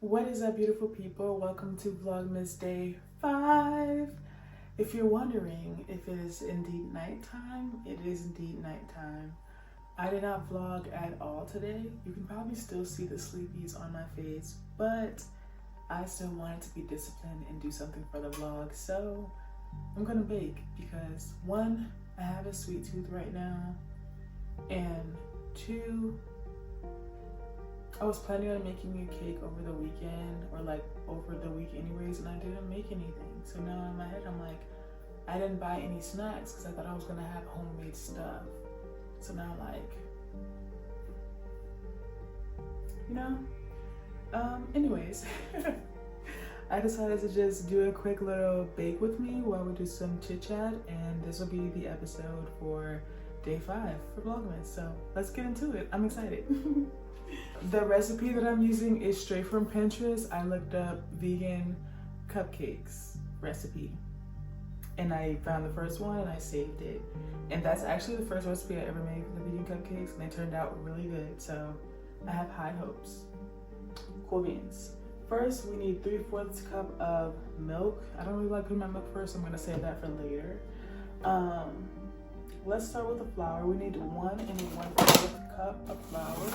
What is up, beautiful people? Welcome to Vlogmas Day 5. If you're wondering if it is indeed nighttime, it is indeed nighttime. I did not vlog at all today. You can probably still see the sleepies on my face, but I still wanted to be disciplined and do something for the vlog. So I'm gonna bake because 1, I have a sweet tooth right now, and 2, I was planning on making me a cake over the weekend or like over the week anyways, and I didn't make anything. So now in my head, I'm like, I didn't buy any snacks because I thought I was gonna have homemade stuff. So now I'm like, anyways, I decided to just do a quick little bake with me while we do some chit chat, and this will be the episode for Day 5 for Vlogmas. So let's get into it. I'm excited. The recipe that I'm using is straight from Pinterest. I looked up vegan cupcakes recipe and I found the first one and I saved it. And that's actually the first recipe I ever made for the vegan cupcakes, and they turned out really good. So I have high hopes. Cool beans. First, we need 3/4 cup of milk. I don't really like putting my milk first, so I'm gonna save that for later. Let's start with the flour. We need 1 1/4 cup of flour.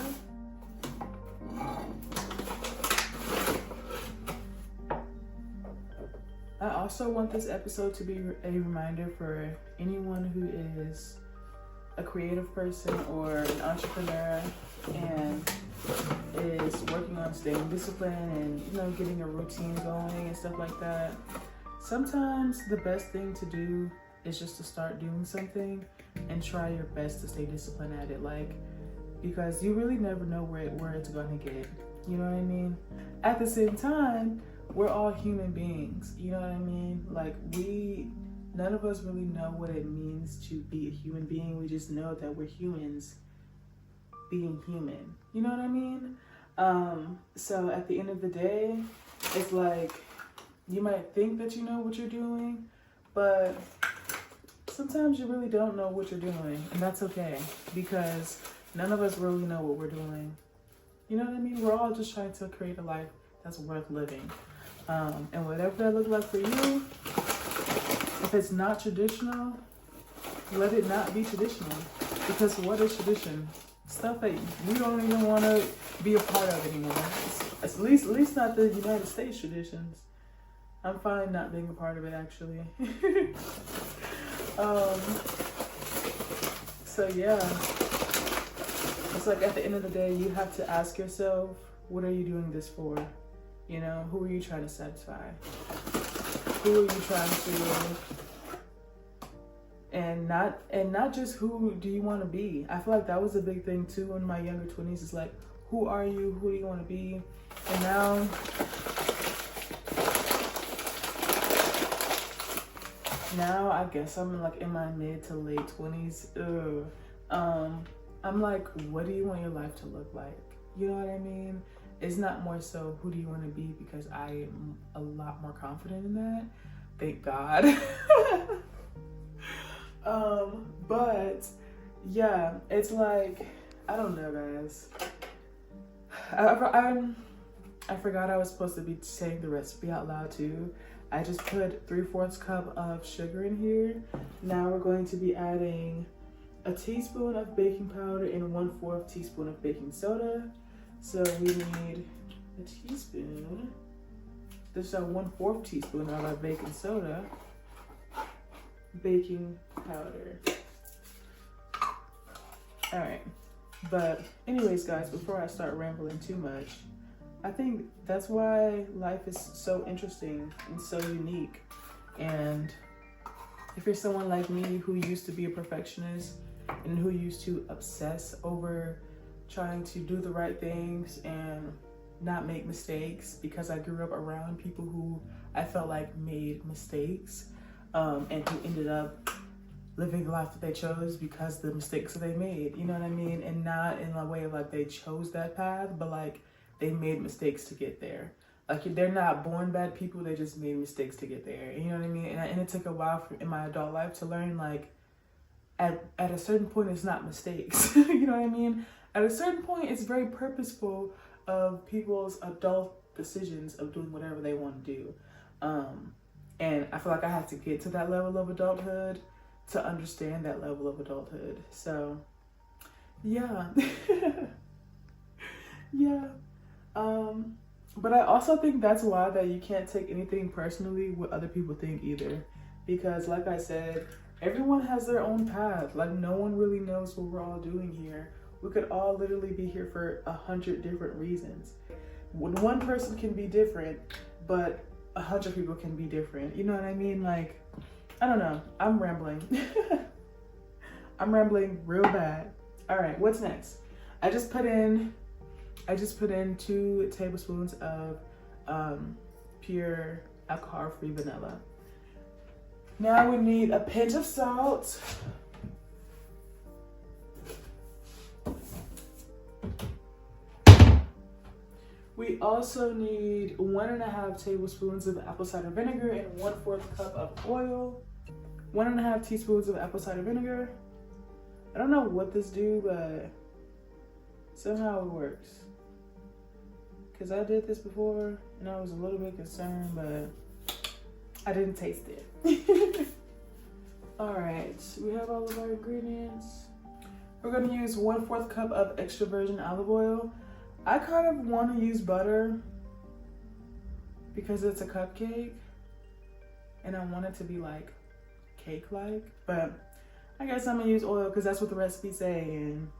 I also want this episode to be a reminder for anyone who is a creative person or an entrepreneur and is working on staying disciplined and getting a routine going and stuff like that. Sometimes the best thing to do is just to start doing something and try your best to stay disciplined at it, because you really never know where it's going to get. You know what I mean? At the same time, we're all human beings. You know what I mean? None of us really know what it means to be a human being. We just know that we're humans being human. You know what I mean? So at the end of the day, it's like you might think that you know what you're doing, but sometimes you really don't know what you're doing, and that's okay, because none of us really know what we're doing. You know what I mean? We're all just trying to create a life that's worth living. And whatever that looks like for you, if it's not traditional, let it not be traditional. Because what is tradition? Stuff that we don't even want to be a part of anymore. At least not the United States traditions. I'm fine not being a part of it, actually. So yeah. It's like at the end of the day, you have to ask yourself, what are you doing this for? Who are you trying to satisfy? Who are you trying to, and not just who do you want to be? I feel like that was a big thing too in my younger 20s. It's like, who are you? Who do you want to be? And now I guess I'm like in my mid to late 20s. I'm like, what do you want your life to look like? You know what I mean? It's not more so who do you want to be, because I am a lot more confident in that. Thank God. But yeah, it's like, I don't know, guys. I forgot I was supposed to be saying the recipe out loud too. I just put 3/4 cup of sugar in here. Now we're going to be adding a teaspoon of baking powder and 1/4 teaspoon of baking soda. So we need a teaspoon. This is a 1/4 teaspoon of our baking soda, baking powder. All right, but anyways, guys, before I start rambling too much, I think that's why life is so interesting and so unique. And if you're someone like me who used to be a perfectionist and who used to obsess over trying to do the right things and not make mistakes, because I grew up around people who I felt like made mistakes, and who ended up living the life that they chose because the mistakes that they made, you know what I mean? And not in a way of like they chose that path, but like they made mistakes to get there. Like they're not born bad people, they just made mistakes to get there. You know what I mean? And it took a while in my adult life to learn, like, at a certain point, it's not mistakes. You know what I mean? At a certain point, it's very purposeful of people's adult decisions of doing whatever they want to do. And I feel like I have to get to that level of adulthood to understand that level of adulthood. So yeah. Yeah. But I also think that's why that you can't take anything personally what other people think either. Because like I said, everyone has their own path. Like no one really knows what we're all doing here. We could all literally be here for 100 different reasons. One person can be different, but 100 people can be different. You know what I mean? Like, I don't know. I'm rambling. I'm rambling real bad. All right, what's next? I just put in 2 tablespoons of pure alcohol-free vanilla. Now we need a pinch of salt. We also need 1.5 tablespoons of apple cider vinegar and 1/4 cup of oil. 1.5 teaspoons of apple cider vinegar. I don't know what this do, but somehow it works. Because I did this before and I was a little bit concerned, but I didn't taste it. All right, we have all of our ingredients. We're gonna use 1/4 cup of extra virgin olive oil. I kind of want to use butter because it's a cupcake and I want it to be like cake-like, but I guess I'm gonna use oil because that's what the recipes say, and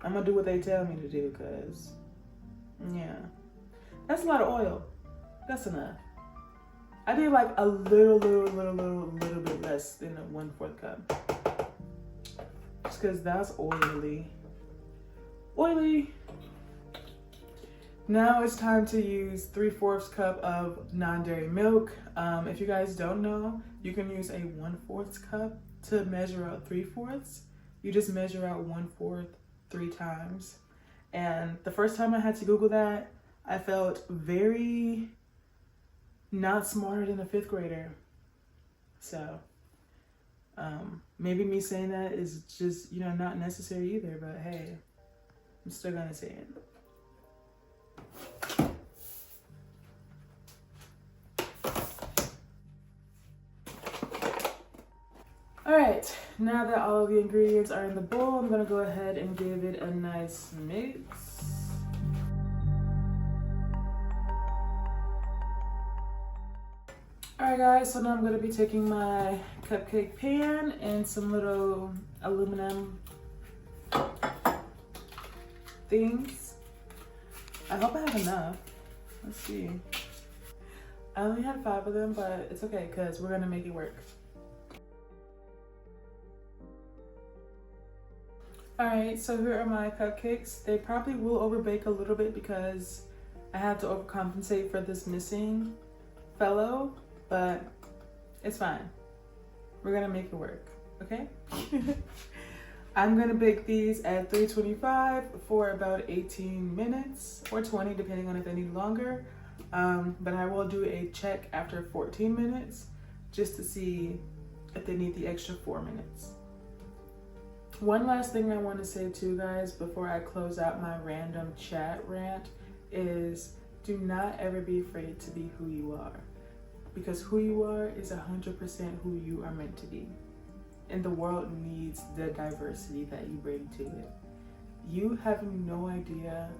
I'm gonna do what they tell me to do because, yeah, that's a lot of oil. That's enough. I did like a little bit less than a 1/4 cup just because that's oily. Now it's time to use 3/4 cup of non-dairy milk. If you guys don't know, you can use a 1/4 cup to measure out 3/4. You just measure out 1/4 3 times. And the first time I had to Google that, I felt very not smarter than a 5th grader. So maybe me saying that is just, you know, not necessary either, but hey, I'm still gonna say it. All right, now that all of the ingredients are in the bowl, I'm gonna go ahead and give it a nice mix. All right guys, so now I'm gonna be taking my cupcake pan and some little aluminum things. I hope I have enough. Let's see. I only had 5 of them, but it's okay because we're gonna make it work. All right, so here are my cupcakes. They probably will overbake a little bit because I had to overcompensate for this missing fellow, but it's fine. We're gonna make it work, okay? I'm gonna bake these at 325 for about 18 minutes or 20, depending on if they need longer. But I will do a check after 14 minutes just to see if they need the extra 4 minutes. One last thing I want to say to you guys before I close out my random chat rant is do not ever be afraid to be who you are, because who you are is 100% who you are meant to be. And the world needs the diversity that you bring to it. You have no idea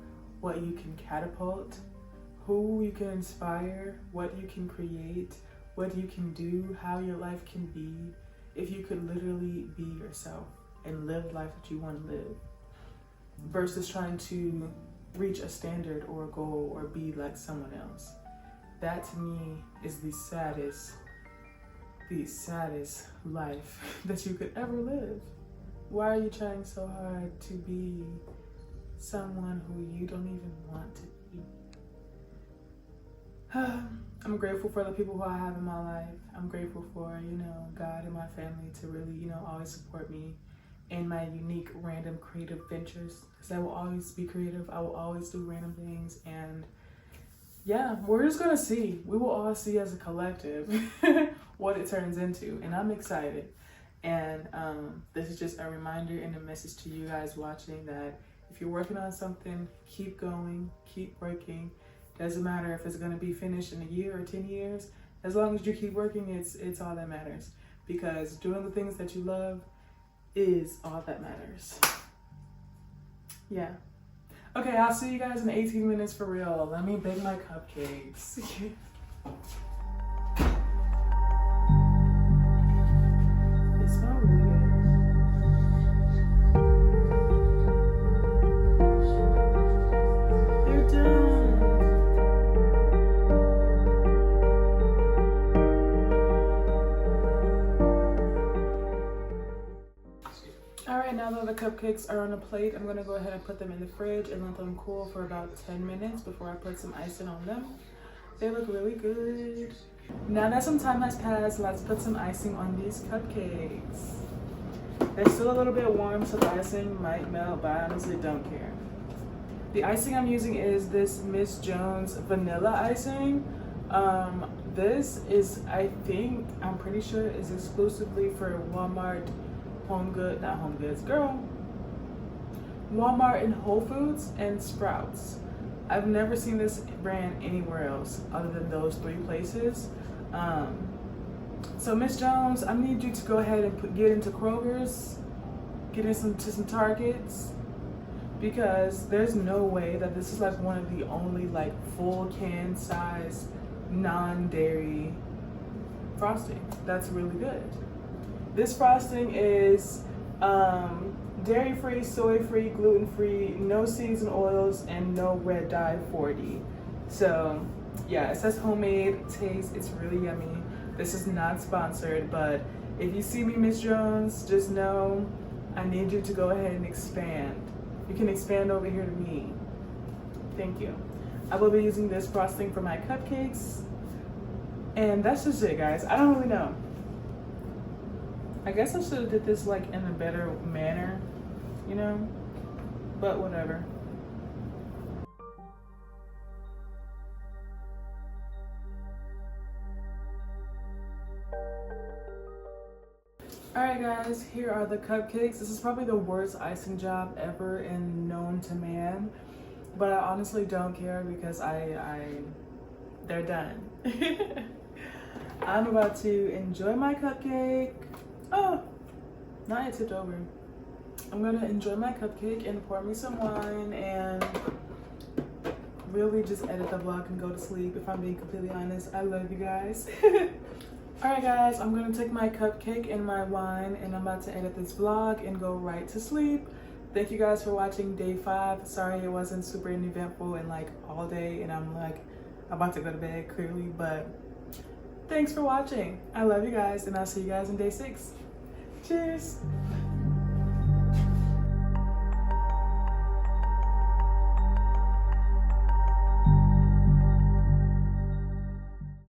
what you can catapult, who you can inspire, what you can create, what you can do, how your life can be, if you could literally be yourself and live the life that you want to live, versus trying to reach a standard or a goal or be like someone else. That to me is the saddest life that you could ever live. Why are you trying so hard to be someone who you don't even want to be? I'm grateful for the people who I have in my life. I'm grateful for, you know, God and my family to really, you know, always support me in my unique, random, creative ventures. Because I will always be creative. I will always do random things. And yeah, we're just gonna see. We will all see as a collective what it turns into. And I'm excited. And this is just a reminder and a message to you guys watching that if you're working on something, keep going, keep working, Doesn't matter if it's gonna be finished in a year or 10 years. As long as you keep working, it's all that matters. Because doing the things that you love is all that matters. Yeah. Okay, I'll see you guys in 18 minutes for real. Let me bake my cupcakes. They smell really good. They're done. Alright, now that the cupcakes are on a plate, I'm gonna go ahead and put them in the fridge and let them cool for about 10 minutes before I put some icing on them. They look really good. Now that some time has passed, let's put some icing on these cupcakes. They're still a little bit warm, so the icing might melt, but I honestly don't care. The icing I'm using is this Miss Jones vanilla icing. This is, I'm pretty sure is exclusively for Walmart, Walmart and Whole Foods and Sprouts. I've never seen this brand anywhere else other than those 3 places. So Miss Jones, I need you to go ahead and get into Kroger's, get into some Targets, because there's no way that this is like one of the only like full can size non-dairy frosting that's really good. This frosting is dairy-free, soy-free, gluten-free, no seeds and oils, and no red dye 40. So yeah, it says homemade taste. It's really yummy. This is not sponsored, but if you see me, Miss Jones, just know I need you to go ahead and expand. You can expand over here to me. Thank you. I will be using this frosting for my cupcakes. And that's just it, guys. I don't really know. I guess I should have did this like in a better manner, you know, but whatever. Alright guys, here are the cupcakes. This is probably the worst icing job ever and known to man, but I honestly don't care because they're done. I'm about to enjoy my cupcake. Oh, now it tipped over. I'm gonna enjoy my cupcake and pour me some wine and really just edit the vlog and go to sleep, if I'm being completely honest. I love you guys. Alright guys, I'm gonna take my cupcake and my wine and I'm about to edit this vlog and go right to sleep. Thank you guys for watching day 5. Sorry it wasn't super eventful and like all day and I'm like about to go to bed clearly, but thanks for watching. I love you guys and I'll see you guys in day 6. Cheers.